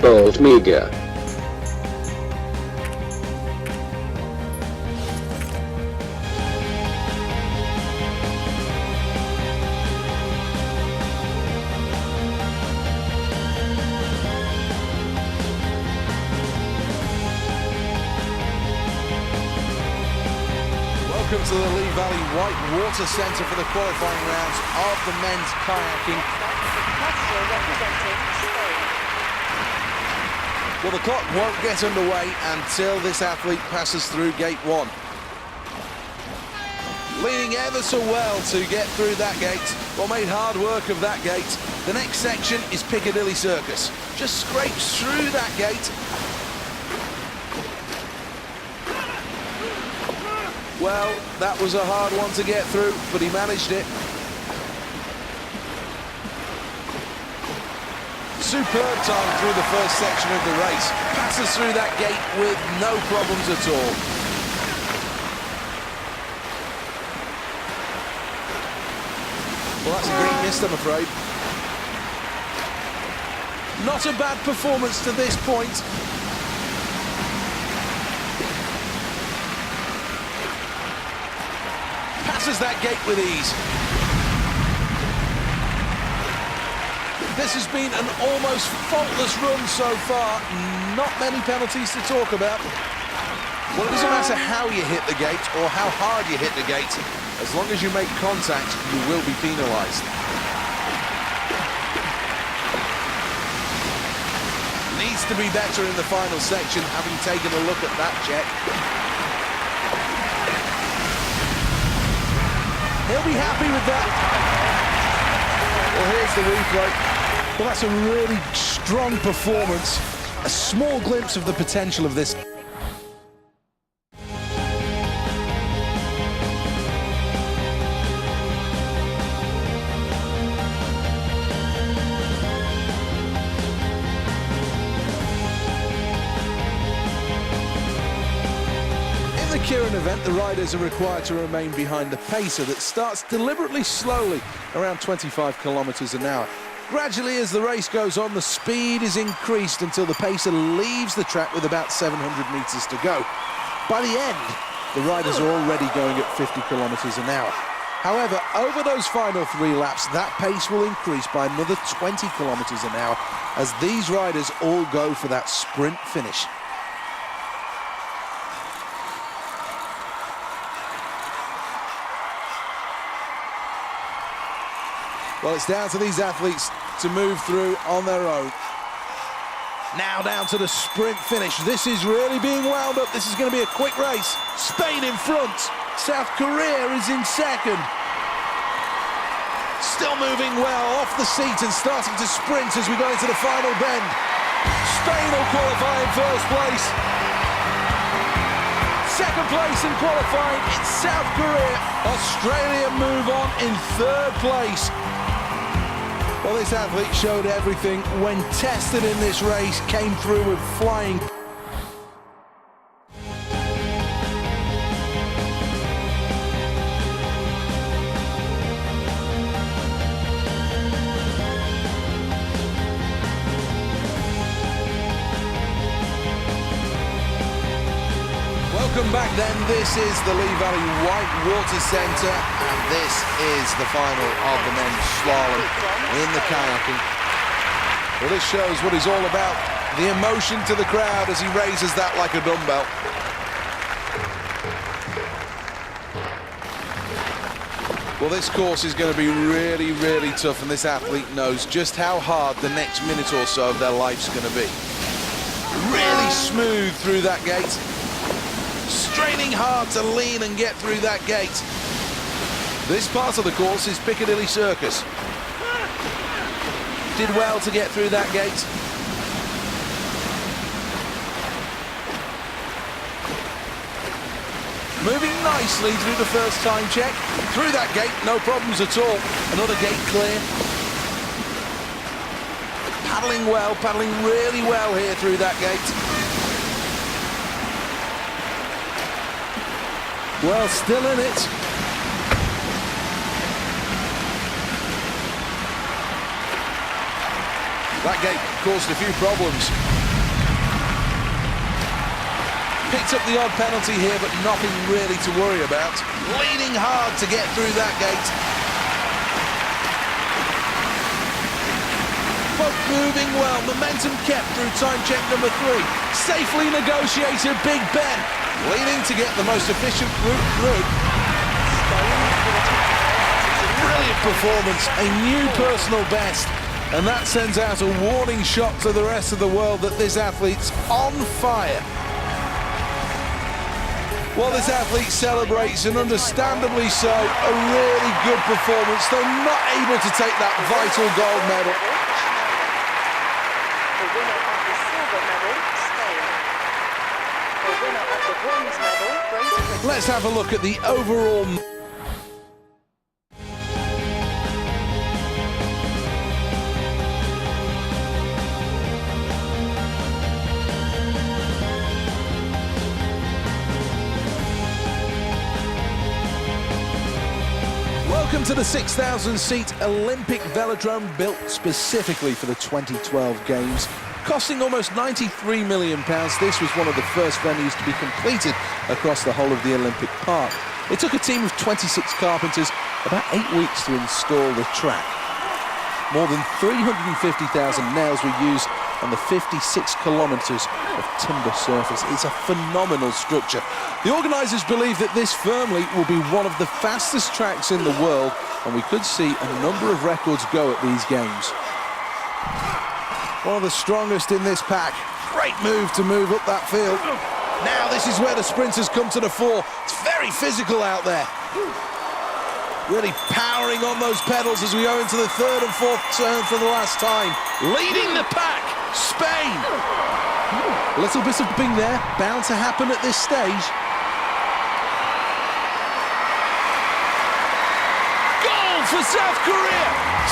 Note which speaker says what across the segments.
Speaker 1: Bold Media.
Speaker 2: Welcome to the Lee Valley White Water Centre for the qualifying rounds of the men's kayaking. Well, the clock won't get underway until this athlete passes through gate 1. Leading ever so well to get through that gate. Well, made hard work of that gate. The next section is Piccadilly Circus. Just scrapes through that gate. Well, that was a hard one to get through, but he managed it. Superb time through the first section of the race. Passes through that gate with no problems at all. Well, that's a green mist, I'm afraid. Not a bad performance to this point. Passes that gate with ease. This has been an almost faultless run so far. Not many penalties to talk about. Well, it doesn't matter how you hit the gate or how hard you hit the gate. As long as you make contact, you will be penalised. Needs to be better in the final section, having taken a look at that check. He'll be happy with that. Well, here's the replay. Well, that's a really strong performance. A small glimpse of the potential of this. In the keirin event, the riders are required to remain behind the pacer that starts deliberately slowly, around 25 kilometers an hour. Gradually, as the race goes on, the speed is increased until the pacer leaves the track with about 700 meters to go. By the end, the riders are already going at 50 kilometers an hour. However, over those final 3 laps, that pace will increase by another 20 kilometers an hour as these riders all go for that sprint finish. Well, it's down to these athletes to move through on their own. Now down to the sprint finish. This is really being wound up. This is going to be a quick race. Spain in front. South Korea is in second. Still moving well off the seat and starting to sprint as we go into the final bend. Spain will qualify in first place. Second place in qualifying, it's South Korea. Australia move on in third place. Well, this athlete showed everything when tested in this race, came through with flying. Welcome back then, this is the Lee Valley White Water Centre and this is the final of the men's slalom in the kayaking. Well, this shows what he's all about, the emotion to the crowd as he raises that like a dumbbell. Well, this course is going to be really, really tough and this athlete knows just how hard the next minute or so of their life's going to be. Really smooth through that gate. Straining hard to lean and get through that gate. This part of the course is Piccadilly Circus. Did well to get through that gate. Moving nicely through the first time check. Through that gate, no problems at all. Another gate clear. Paddling well, paddling really well here through that gate. Well, still in it. That gate caused a few problems. Picked up the odd penalty here, but nothing really to worry about. Leaning hard to get through that gate. But moving well, momentum kept through time check number 3. Safely negotiated Big Ben, leading to get the most efficient route through. Brilliant performance, a new personal best, and that sends out a warning shot to the rest of the world that this athlete's on fire. While this athlete celebrates, and understandably so, a really good performance, though not able to take that vital gold medal.
Speaker 1: The winner of the silver medal, Spain. The winner of the bronze medal, Great Britain.
Speaker 2: Let's have a look at the overall. Welcome to the 6,000-seat Olympic velodrome built specifically for the 2012 Games. Costing almost £93 million, this was one of the first venues to be completed across the whole of the Olympic Park. It took a team of 26 carpenters about 8 weeks to install the track. More than 350,000 nails were used on the 56 kilometres of timber surface. It's a phenomenal structure. The organisers believe that this firmly will be one of the fastest tracks in the world, and we could see a number of records go at these Games. One of the strongest in this pack. Great move to move up that field. Now this is where the sprinters come to the fore. It's very physical out there. Really powering on those pedals as we go into the third and fourth turn for the last time. Leading the pack, Spain. A little bit of bing there, bound to happen at this stage. Goal for South Korea.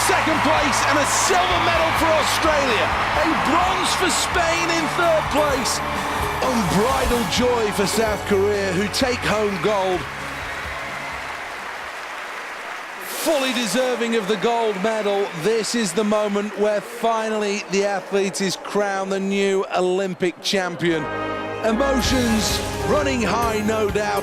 Speaker 2: Second place and a silver medal for Australia. A bronze for Spain in third place. Unbridled joy for South Korea, who take home gold. Fully deserving of the gold medal. This is the moment where finally the athlete is crowned the new Olympic champion. Emotions running high, no doubt.